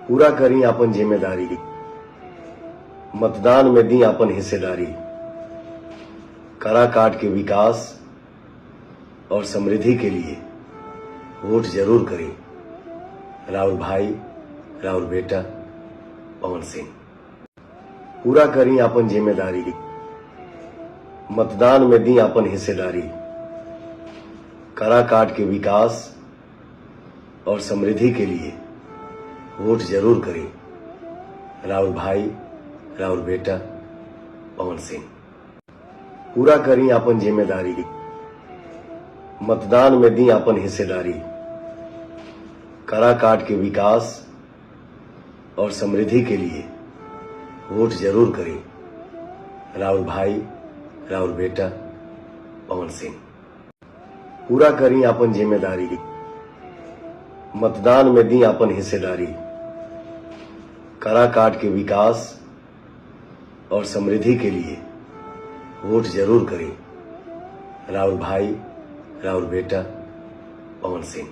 पूरा करी अपन जिम्मेदारी, मतदान में दी अपन हिस्सेदारी। करा काट के विकास और समृद्धि के लिए वोट जरूर करें। राहुल भाई, राहुल बेटा पवन सिंह। पूरा करी अपन जिम्मेदारी, मतदान में दी अपन हिस्सेदारी। करा काट के विकास और समृद्धि के लिए वोट जरूर करें। राहुल भाई, राहुल बेटा पवन सिंह। पूरा करी अपन जिम्मेदारी, मतदान में दी अपन हिस्सेदारी। करा काट के विकास और समृद्धि के लिए वोट जरूर करें। राहुल भाई, राहुल बेटा पवन सिंह। पूरा करी अपन जिम्मेदारी, मतदान में दी अपन हिस्सेदारी। करा काट के विकास और समृद्धि के लिए वोट जरूर करें। राहुल भाई, राहुल बेटा पवन सिंह।